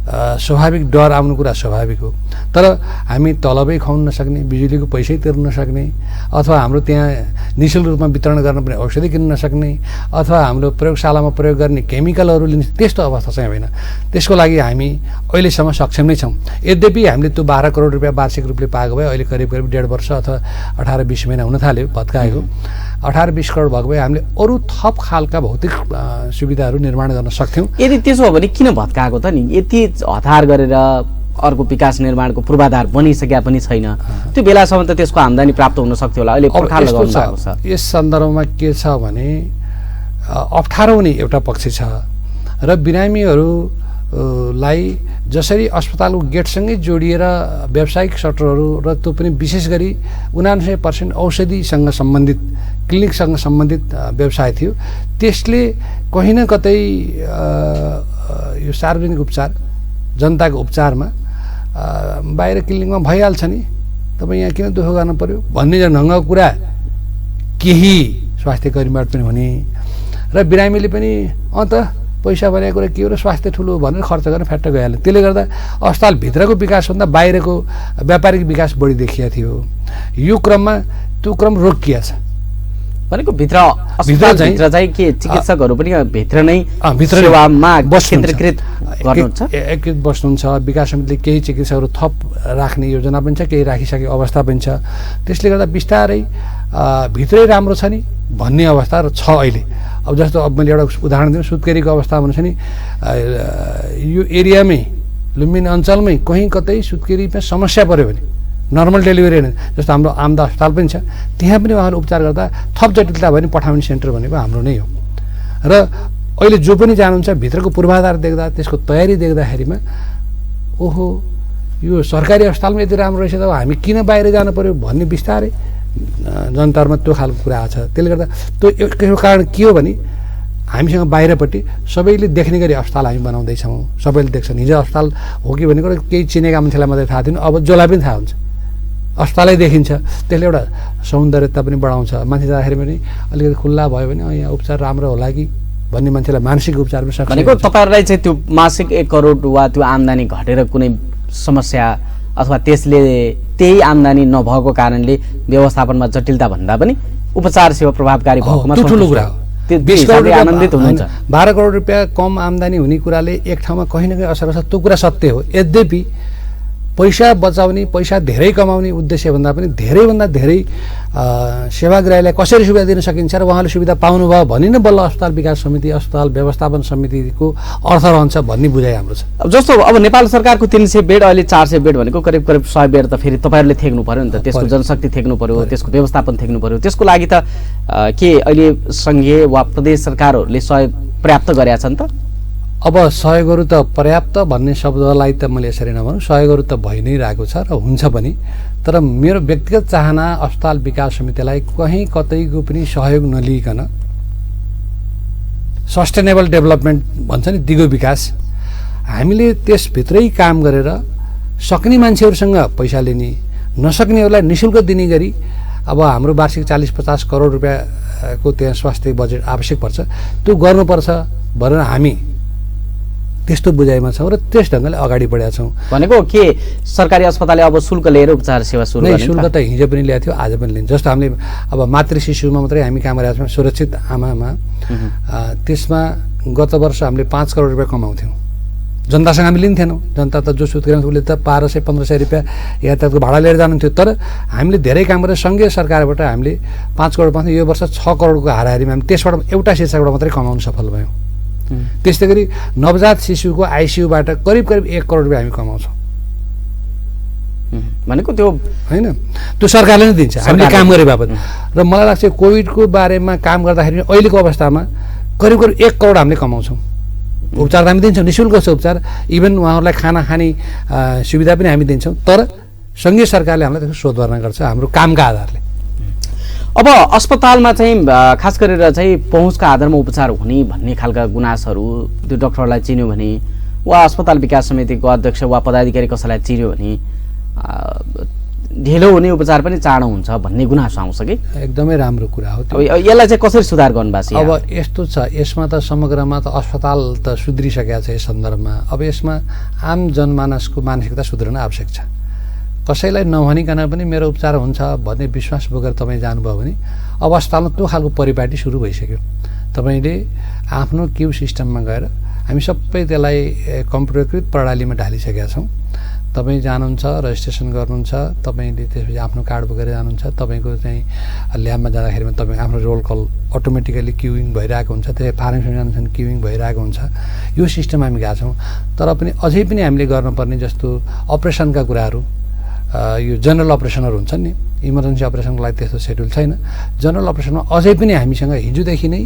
स्वाभाविक डर आउनु कुरा स्वाभाविक हो। तर हामी तलबै खुवाउन नसक्ने, बिजुलीको पैसै तिर्न नसक्ने, अथवा हाम्रो त्यहाँ निःशुल्क रूपमा वितरण गर्न पर्ने औषधि किन्न नसक्ने, अथवा हाम्रो प्रयोगशालामा प्रयोग गर्ने केमिकलहरू लिने त्यस्तो अवस्था चाहिँ होइन। त्यसको लागि हामी अहिलेसम्म सक्षम नै छौँ। यद्यपि हामीले त्यो 12 करोड रुपियाँ वार्षिक रूपले पाएको भए अहिले करिब 1.5 वर्ष अथवा 18-20 महिना हुन थाल्यो भत्काएको। 18-20 करोड भएको भए हामीले अरू थप खालका भौतिक सुविधाहरू निर्माण गर्न सक्थ्यौँ। यदि त्यसो हो भने किन भत्काएको त नि? यति हतार गरेर अर्को विकास निर्माणको पूर्वाधार बनिसकेका पनि छैन, त्यो बेलासम्म त त्यसको आम्दानी प्राप्त हुन सक्थ्यो होला। अहिले पर्खाल लगाउनु भएको छ। यस सन्दर्भमा के छ भने अप्ठ्यारो हुने एउटा पक्ष छ र बिरामीहरूलाई जसरी अस्पतालको गेटसँगै जोडिएर व्यावसायिक सटरहरू र त्यो पनि विशेष गरी 99% औषधिसँग सम्बन्धित, क्लिनिकसँग सम्बन्धित व्यवसाय थियो, त्यसले कहीँ न कतै यो सार्वजनिक उपचार, जनताको उपचारमा बाहिर क्लिनिकमा भइहाल्छ नि, तपाईँ यहाँ किन दुःख गर्नु पर्यो भन्ने ढङ्गको कुरा केही स्वास्थ्य कर्मीबाट पनि हुने र बिरामीले पनि त पैसा भनेको कुरा के हो र स्वास्थ्य ठुलो भनेर खर्च गरेर फ्याट्ट गइहाल्यो। त्यसले गर्दा अस्पतालभित्रको विकासभन्दा बाहिरको व्यापारिक विकास बढी देखिएको थियो। यो क्रममा त्यो क्रम रोकिया छ भनेको भित्र चाहिँ के चिकित्सकहरू पनि भित्र नै सेवामा केन्द्रीकृत गर्नुहुन्छ, एकीकृत बस्नुहुन्छ। विकास समितिले केही चिकित्सकहरू थप राख्ने योजना पनि छ, केही राखिसकेको अवस्था पनि छ। त्यसले गर्दा बिस्तारै भित्रै राम्रो छ नि भन्ने अवस्था छ अहिले। अब जस्तो अब मैले एउटा उदाहरण दिउँ, सुत्केरीको अवस्था भने छ नि यो एरियामै लुम्बिनी अञ्चलमै कहीँ कतै सुत्केरीमा समस्या पऱ्यो भने नर्मल डेलिभरी होइन, जस्तो हाम्रो आमदा अस्पताल पनि छ, त्यहाँ पनि उहाँहरू उपचार गर्दा थप जटिलता भयो भने पठाउने सेन्टर भनेको हाम्रो नै हो। र अहिले जो पनि जानुहुन्छ भित्रको पूर्वाधार देख्दा, त्यसको तयारी देख्दाखेरिमा ओहो यो सरकारी अस्पतालमा यति राम्रो रहेछ त हामी किन बाहिर जानु पऱ्यो भन्ने बिस्तारै जनताहरूमा त्यो खालको कुरा आएको छ। त्यसले गर्दा त्यो कारण के हो भने हामीसँग बाहिरपट्टि सबैले देख्ने गरी अस्पताल हामी बनाउँदैछौँ। सबैले देख्छन् हिजो अस्पताल हो कि भनेको केही चिनेका मान्छेलाई मात्रै थाहा थिएन, अब जसलाई पनि थाहा हुन्छ अस्पतालै देखिन्छ। त्यसले एउटा सौन्दर्यता पनि बढाउँछ। मान्छे जाँदाखेरि पनि अलिकति खुल्ला भयो भने यहाँ उपचार राम्रो होला कि भन्ने मान्छेलाई मानसिक उपचार पनि सक्छ। भनेको तपाईँहरूलाई चाहिँ त्यो मासिक 1 करोड वा त्यो आम्दानी घटेर कुनै समस्या अथवा त्यसले त्यही आम्दानी नभएको कारणले व्यवस्थापनमा जटिलता भन्दा पनि उपचार सेवा प्रभावकारी भएकोमा ठुलो कुरा हो। 20 करोड आनन्दित हुनुहुन्छ। 12 करोड रुपियाँ कम आम्दानी हुने कुराले एक ठाउँमा कहीँ न कहीँ असर गर्छ, त्यो कुरा सत्य हो। यद्यपि पैसा बचाउने, पैसा धेरै कमाउने उद्देश्यभन्दा पनि धेरैभन्दा धेरै सेवाग्राहीलाई कसरी सुविधा दिन सकिन्छ र उहाँले सुविधा पाउनुभयो भने नै बल्ल अस्पताल विकास समिति, अस्पताल व्यवस्थापन समितिको अर्थ रहन्छ भन्ने बुझाइ हाम्रो छ। अब जस्तो अब नेपाल सरकारको 300 बेड अहिले 400 बेड भनेको करिब 100 बेड त फेरि तपाईँहरूले थेक्नु पर्यो नि त, त्यसको जनशक्ति थेक्नु पर्यो, त्यसको व्यवस्थापन थेक्नु पर्यो। त्यसको लागि त के अहिले सङ्घीय वा प्रदेश सरकारहरूले सहयोग पर्याप्त गरेका छन् त? अब सहयोगहरू त पर्याप्त भन्ने शब्दलाई त मैले यसरी नभनौँ, सहयोगहरू त भइ नै रहेको छ र हुन्छ पनि। तर मेरो व्यक्तिगत चाहना अस्पताल विकास समितिलाई कहीँ कतैको पनि सहयोग नलिइकन सस्टेनेबल डेभलपमेन्ट भन्छ नि, दिगो विकास, हामीले त्यसभित्रै काम गरेर सक्ने मान्छेहरूसँग पैसा लिने, नसक्नेहरूलाई निःशुल्क दिने गरी अब हाम्रो वार्षिक 40-50 करोड रुपियाँको त्यहाँ स्वास्थ्य बजेट आवश्यक पर्छ, त्यो गर्नुपर्छ भनेर हामी त्यस्तो बुझाइमा छौँ र त्यस ढङ्गले अगाडि बढेका छौँ। भनेको के सरकारी अस्पतालले अब शुल्क लिएर उपचार सेवा सुरु गर्ने? शुल्क त हिजो पनि ल्याएको थियो, आज पनि लिन्छ। जस्तो हामीले अब मातृ शिशुमा मात्रै हामी काम गरेका छौँ, सुरक्षित आमामा, त्यसमा गत वर्ष हामीले 5 करोड रुपियाँ कमाउँथ्यौँ। जनतासँग हामी लिन्थेनौँ, जनता त जो सुत्केरी उसले त 1200-1500 रुपियाँ यातायातको भाडा लिएर जानुहुन्थ्यो। तर हामीले धेरै काम गरेर सङ्घीय सरकारबाट हामीले 5 करोड पाउँथ्यौँ। यो वर्ष 6 करोडको हाराहारीमा हामी त्यसबाट एउटा शीर्षकबाट मात्रै कमाउन सफल भयौँ। त्यस्तै गरी नवजात शिशुको आइसियुबाट करिब 1 करोड रुपियाँ हामी कमाउँछौँ। भनेको त्यो होइन, त्यो सरकारले नै दिन्छ हामीले काम गरे बापत। र मलाई लाग्छ कोभिडको बारेमा काम गर्दाखेरि अहिलेको अवस्थामा करिब 1 करोड हामीले कमाउँछौँ। उपचार त हामी दिन्छौँ, निःशुल्क छ उपचार, इभन उहाँहरूलाई खाना खाने सुविधा पनि हामी दिन्छौँ। तर सङ्घीय सरकारले हामीलाई त्यसको शोध भर्ना गर्छ हाम्रो कामका आधारले। अब अस्पतालमा चाहिँ खास गरेर चाहिँ पहुँचका आधारमा उपचार हुने भन्ने खालका गुनासहरू त्यो डाक्टरलाई चिन्यो भने वा अस्पताल विकास समितिको अध्यक्ष वा पदाधिकारी कसैलाई चिन्यो भने ढिलो हुने उपचार पनि चाँडो हुन्छ भन्ने गुनासो आउँछ कि? एकदमै राम्रो कुरा हो। अब यसलाई चाहिँ कसरी सुधार गर्नुभएको छ? अब यस्तो छ, यसमा त समग्रमा त अस्पताल त सुध्रिसकेको छ यस सन्दर्भमा। अब यसमा आम जनमानसको मानसिकता सुध्रन आवश्यक छ। कसैलाई नभनिकन पनि मेरो उपचार हुन्छ भन्ने विश्वास बोकेर तपाईँ जानुभयो भने अब अस्पतालमा त्यो खालको परिपाटी सुरु भइसक्यो। तपाईँले आफ्नो क्यु सिस्टममा गएर हामी सबै त्यसलाई कम्प्युटरकृत प्रणालीमा ढालिसकेका छौँ। तपाईँ जानुहुन्छ, रजिस्ट्रेसन गर्नुहुन्छ, तपाईँले त्यसपछि आफ्नो कार्ड बोकेर जानुहुन्छ, तपाईँको चाहिँ ल्याबमा जाँदाखेरिमा तपाईँ आफ्नो रोल कल अटोमेटिकली क्युइङ भइरहेको हुन्छ, त्यसै फार्मेसीमा जानुहुन्छ क्युइङ भइरहेको हुन्छ। यो सिस्टम हामी गएको छौँ। तर पनि अझै पनि हामीले गर्नुपर्ने जस्तो अपरेसनका कुराहरू, यो जनरल अपरेसनहरू हुन्छन् नि, इमर्जेन्सी अपरेसनको लागि त्यस्तो सेड्युल छैन। जनरल अपरेसनमा अझै पनि हामीसँग हिजोदेखि नै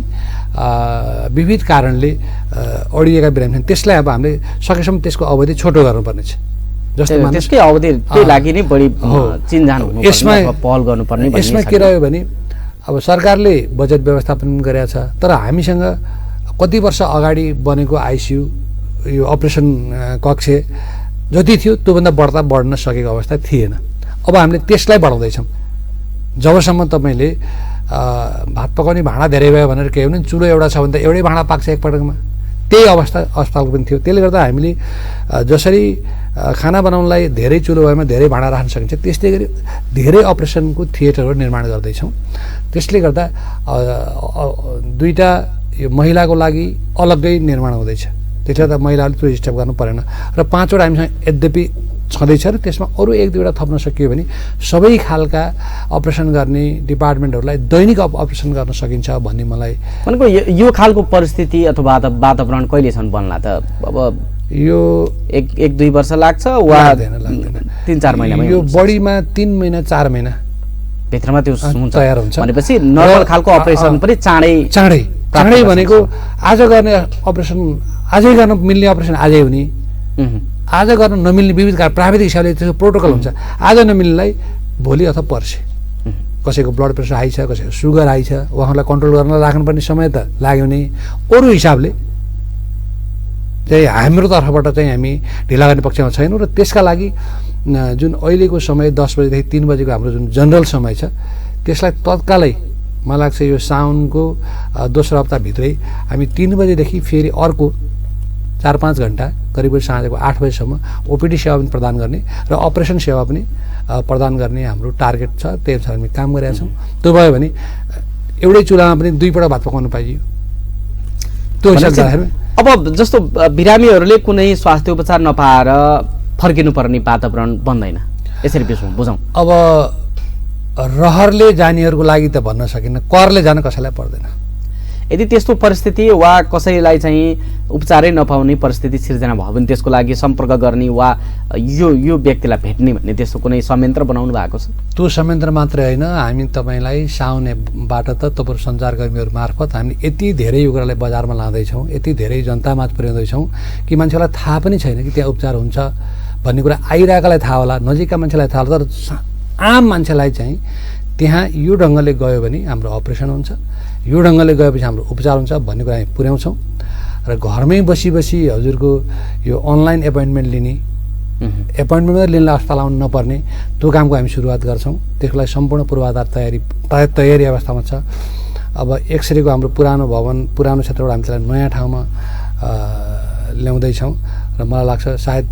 विविध कारणले अडिएका बिरामी छन्। त्यसलाई अब हामीले सकेसम्म त्यसको अवधि छोटो गर्नुपर्ने छ। जस्तो त्यसकै अवधिकै लागि नै बढी चिन्जान हुनुपर्ने, यसमा पहल गर्नुपर्ने। यसमा के रह्यो भने अब सरकारले बजेट व्यवस्थापन गरेको छ, तर हामीसँग कति वर्ष अगाडि बनेको आइसियु, यो अपरेसन कक्ष जति थियो त्योभन्दा बढ्न सकेको अवस्था थिएन। अब हामीले त्यसलाई बढाउँदैछौँ। जबसम्म तपाईँले भात पकाउने भाँडा धेरै भयो भनेर के भने चुलो एउटा छ भने त एउटै भाँडा पाक्छ एकपटकमा, त्यही अवस्था अस्पतालको पनि थियो। त्यसले गर्दा हामीले जसरी खाना बनाउनलाई धेरै चुलो भएमा धेरै भाँडा राख्न सकिन्छ, त्यस्तै गरी धेरै अपरेसनको थिएटरहरू निर्माण गर्दैछौँ। त्यसले गर्दा दुईवटा यो महिलाको लागि अलग्गै निर्माण हुँदैछ, त्यसले गर्दा महिलाहरूले त्यो स्टेप गर्नु परेन। र 5वटा हामीसँग यद्यपि छँदैछ र त्यसमा अरू 1-2वटा थप्न सकियो भने सबै खालका अपरेसन गर्ने डिपार्टमेन्टहरूलाई दैनिक अपरेसन गर्न सकिन्छ भन्ने मलाई भनेको यो खालको परिस्थिति अथवा वातावरण कहिलेसम्म बन्ला त? अब यो 1-2 वर्ष लाग्छ वा 3-4 महिनामा? यो बढीमा 3 महिना 4 महिना भित्रमा त्यो हुन्छ, तयार हुन्छ। भनेपछि नर्मल खालको अपरेसन पनि चाँडै भनेको आज गर्ने अपरेसन आजै गर्न मिल्ने अपरेसन आजै हुने, आज गर्न नमिल्ने विविध प्राविधिक हिसाबले त्यसको प्रोटोकल हुन्छ। आज नमिल्नेलाई भोलि अथवा पर्सि, कसैको ब्लड प्रेसर हाई छ, कसैको सुगर हाई छ, उहाँहरूलाई कन्ट्रोल गर्न राख्नुपर्ने समय त लाग्यो नि। अरू हिसाबले चाहिँ हाम्रो तर्फबाट चाहिँ हामी ढिला गर्ने पक्षमा छैनौँ र त्यसका लागि जुन अहिलेको समय 10 बजेदेखि 3 बजेको हाम्रो जुन जनरल समय छ त्यसलाई तत्कालै मलाई लाग्छ यो साउनको दोस्रो हप्ताभित्रै हामी 3 बजेदेखि फेरि अर्को 4-5 घन्टा करिब साँझको 8 बजेसम्म ओपिडी सेवा पनि प्रदान गर्ने र अपरेसन सेवा पनि प्रदान गर्ने हाम्रो टार्गेट छ। त्यही अनुसार हामी काम गरिरहेका छौँ। त्यो भयो भने एउटै चुलामा पनि 2 पल्ट भात पकाउनु पाइयो। त्यो हिसाबले अब जस्तो बिरामीहरूले कुनै स्वास्थ्य उपचार नपाएर फर्किनुपर्ने वातावरण बन्दैन, यसरी बुझौँ। अब रहरले जानेहरूको लागि त भन्न सकिन्न, करले जान कसैलाई पर्दैन। यदि त्यस्तो परिस्थिति वा कसैलाई चाहिँ उपचारै नपाउने परिस्थिति सिर्जना भयो भने त्यसको लागि सम्पर्क गर्ने वा यो व्यक्तिलाई भेट्ने भन्ने त्यस्तो कुनै संयन्त्र बनाउनु भएको छ? त्यो संयन्त्र मात्रै होइन, हामी तपाईँलाई साउनेबाट त तपाईँ सञ्चारकर्मीहरू मार्फत हामी यति धेरै यो कुरालाई बजारमा लाँदैछौँ, यति धेरै जनतामाझ पुर्याउँदैछौँ कि मान्छेलाई थाहा पनि छैन कि त्यहाँ उपचार हुन्छ भन्ने कुरा। आइरहेकालाई थाहा होला, नजिकका मान्छेलाई थाहा होला, तर आम मान्छेलाई चाहिँ त्यहाँ यो ढङ्गले गयो भने हाम्रो अपरेसन हुन्छ, यो ढङ्गले गएपछि हाम्रो उपचार हुन्छ भन्ने कुरा हामी पुर्याउँछौँ। र घरमै बसी हजुरको यो अनलाइन एपोइन्टमेन्ट लिने, एपोइन्टमेन्ट लिनलाई अस्पताल आउनु नपर्ने त्यो कामको हामी सुरुवात गर्छौँ। त्यसको लागि सम्पूर्ण पूर्वाधार तयारी अवस्थामा छ। अब एक्सरेको हाम्रो पुरानो भवन, पुरानो क्षेत्रबाट हामी त्यसलाई नयाँ ठाउँमा ल्याउँदैछौँ र मलाई लाग्छ सायद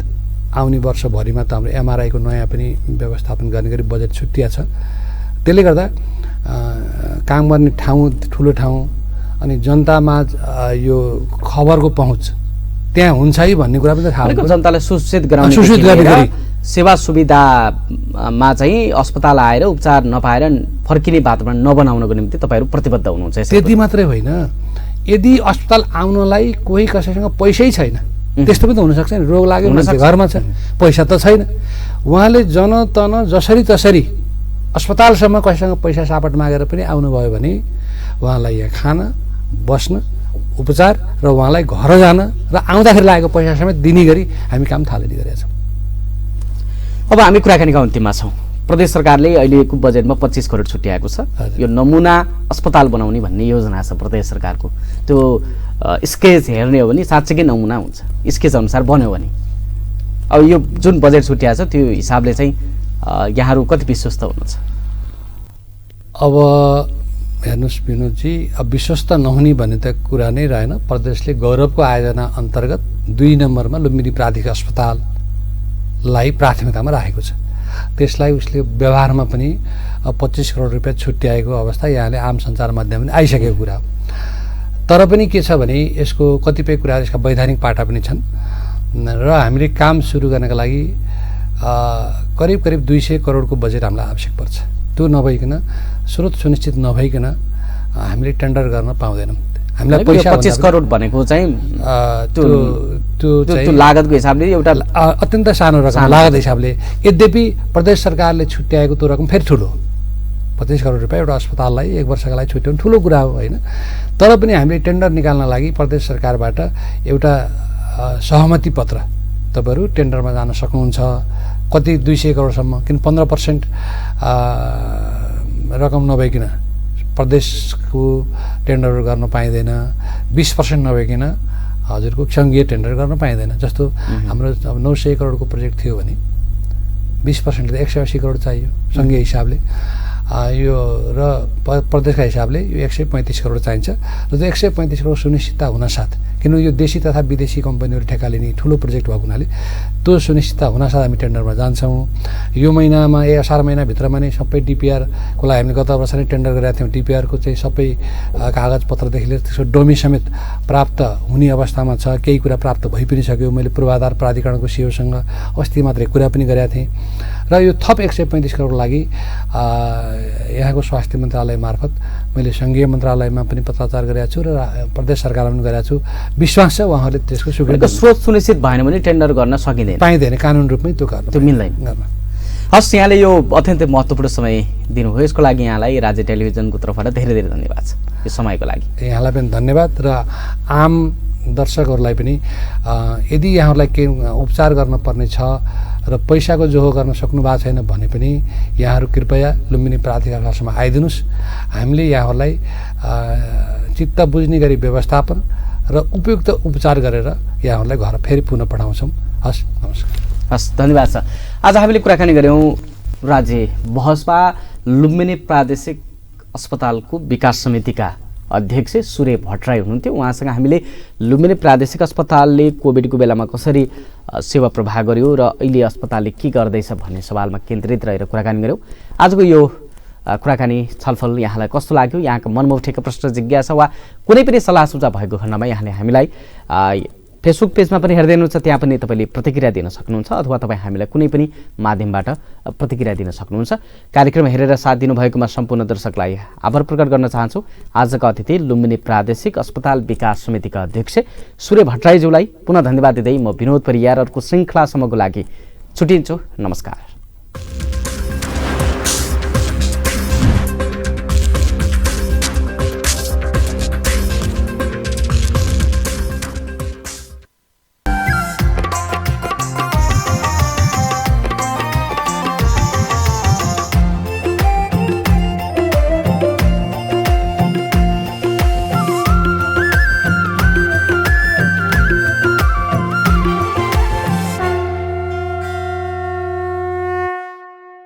आउने वर्षभरिमा त हाम्रो एमआरआईको नयाँ पनि व्यवस्थापन गर्ने गरी बजेट छुट्टिया छ। त्यसले गर्दा काम गर्ने ठाउँ, ठुलो ठाउँ अनि जनतामा यो खबरको पहुँच त्यहाँ हुन्छ है भन्ने कुरा पनि थाहा हुन्छ। जनतालाई सूचित गराउने सेवा सुविधामा चाहिँ अस्पताल आएर उपचार नपाएर फर्किने वातावरण नबनाउनको निम्ति तपाईँहरू प्रतिबद्ध हुनुहुन्छ। त्यति मात्रै होइन, यदि अस्पताल आउनलाई कोही कसैसँग पैसै छैन, त्यस्तो पनि त हुनसक्छ नि। रोग लाग्यो मान्छे घरमा छ, पैसा त छैन, उहाँले जनतन जसरी तसरी अस्पतालसम्म कसैसँग पैसा सापट मागेर पनि आउनुभयो भने उहाँलाई यहाँ खान, बस्न, उपचार र उहाँलाई घर जान र आउँदाखेरि लागेको पैसा समेत दिने गरी हामी काम थालनी गरेका छौँ। अब हामी कुराकानीका अन्तिममा छौँ। प्रदेश सरकारले अहिलेको बजेटमा 25 करोड छुट्याएको छ। यो नमुना अस्पताल बनाउने भन्ने योजना छ प्रदेश सरकारको। त्यो स्केच हेर्ने हो भने साँच्चै नमुना हुन्छ, स्केच अनुसार बन्यो भने। अब यो जुन बजेट छुट्याएको छ त्यो हिसाबले चाहिँ यहाँहरू कति विश्वस्त हुनुहुन्छ? अब हेर्नुहोस् विनोदजी, अब विश्वस्त नहुने भन्ने त कुरा नै रहेन। प्रदेशले गौरवको आयोजना अन्तर्गत 2 नम्बरमा लुम्बिनी प्राथमिक अस्पताललाई प्राथमिकतामा राखेको छ। त्यसलाई उसले व्यवहारमा पनि 25 करोड रुपियाँ छुट्याएको अवस्था यहाँले आम सञ्चार माध्यमले आइसकेको कुरा हो। तर पनि के छ भने यसको कतिपय कुरा, यसका वैधानिक पाटा पनि छन् र हामीले काम सुरु गर्नका लागि करिब 200 करोडको बजेट हामीलाई आवश्यक पर्छ। त्यो नभइकन, स्रोत सुनिश्चित नभइकन हामीले टेन्डर गर्न पाउँदैनौँ। हामीलाई पैसा 25 करोड भनेको चाहिँ त्यो लागतको हिसाबले एउटा अत्यन्त सानो रकम लागत हिसाबले। यद्यपि प्रदेश सरकारले छुट्याएको त्यो रकम फेरि ठुलो, 25 करोड रुपियाँ एउटा अस्पताललाई 1 वर्षका लागि छुट्याउनु ठुलो कुरा हो होइन। तर पनि हामीले टेन्डर निकाल्न लागि प्रदेश सरकारबाट एउटा सहमति पत्र, तपाईँहरू टेन्डरमा जान सक्नुहुन्छ, कति 200 करोडसम्म, किन 15% रकम नभइकन प्रदेशको टेन्डरहरू गर्न पाइँदैन, 20% नभइकन हजुरको सङ्घीय टेन्डर गर्न पाइँदैन। जस्तो हाम्रो अब 900 करोडको प्रोजेक्ट थियो भने 20%ले त 180 करोड चाहियो सङ्घीय हिसाबले। यो र प्रदेशका हिसाबले यो 135 करोड चाहिन्छ र त्यो 135 करोड सुनिश्चितता हुनासाथ, किन यो देशी तथा विदेशी कम्पनीहरू ठेक्का लिने ठुलो प्रोजेक्ट भएको हुनाले त्यो सुनिश्चितता हुनासाथ हामी टेन्डरमा जान्छौँ। यो महिनामा असार महिनाभित्रमा नै सबै डिपिआरको लागि हामीले गत वर्ष नै टेन्डर गरेका थियौँ। डिपिआरको चाहिँ सबै कागजपत्रदेखि लिएर त्यसको डोमी समेत प्राप्त हुने अवस्थामा छ। केही कुरा प्राप्त भइ पनि सक्यो। मैले पूर्वाधार प्राधिकरणको सिओसँग अस्ति मात्रै कुरा पनि गरेका थिएँ र यो थप 135 करोड लागि यहाँको स्वास्थ्य मन्त्रालय मार्फत मैले सङ्घीय मन्त्रालयमा पनि पत्राचार गरेका छु र प्रदेश सरकारमा पनि गरेका छु। विश्वास छ उहाँहरूले त्यसको स्वीकृति स्रोत सुनिश्चित भएन भने टेन्डर गर्न सकिँदैन, पाइँदैन, कानुन रूपमै त्यो मिल्दैन। हस्, यहाँले यो अत्यन्तै महत्त्वपूर्ण समय दिनुभयो, यसको लागि यहाँलाई राज्य टेलिभिजनको तर्फबाट धेरै धेरै धन्यवाद छ यो समयको लागि। यहाँलाई पनि धन्यवाद र आम दर्शकहरूलाई पनि यदि यहाँहरूलाई केही उपचार गर्न पर्ने छ र पैसाको जोहो गर्न सक्नु भएको छैन भने पनि यहाँहरू कृपया लुम्बिनी प्राथमिक अस्पतालसम्म आइदिनुहोस्। हामीले यहाँहरूलाई चित्त बुझ्ने गरी व्यवस्थापन र उपयुक्त उपचार गरेर यहाँहरूलाई घर फेरि पुनः पठाउँछौँ। हस्, नमस्कार। हस्, धन्यवाद छ। आज हामीले कुराकानी गऱ्यौँ राज्य बहसपा लुम्बिनी प्रादेशिक अस्पतालको विकास समितिका अध्यक्ष सूर्य भट्टराई हुनुहुन्थ्यो। उहाँसँग हामीले लुम्बिनी प्रादेशिक अस्पतालले कोभिडको बेलामा कसरी सेवा प्रवाह गर्यो र अहिले अस्पतालले के गर्दैछ भन्ने सवालमा केन्द्रित रहेर कुराकानी गऱ्यौँ। आजको यो कुराकानी छलफल यहाँलाई कस्तो लाग्यो? यहाँको मनमा उठेका प्रश्न, जिज्ञासा वा कुनै पनि सल्लाह सुझाव भएको खण्डमा यहाँले हामीलाई फेसबुक पेजमा पनि हेर्दै हुनुहुन्छ, त्यहाँ पनि तपाईँले प्रतिक्रिया दिन सक्नुहुन्छ अथवा तपाईँ हामीलाई कुनै पनि माध्यमबाट प्रतिक्रिया दिन सक्नुहुन्छ। कार्यक्रम हेरेर साथ दिनुभएकोमा सम्पूर्ण दर्शकलाई आभार प्रकट गर्न चाहन्छु। आजका अतिथि लुम्बिनी प्रादेशिक अस्पताल विकास समितिका अध्यक्ष सूर्य भट्टराईज्यूलाई पुनः धन्यवाद दिँदै म विनोद परियार अर्को श्रृङ्खलासम्मको लागि छुट्टिन्छु। नमस्कार।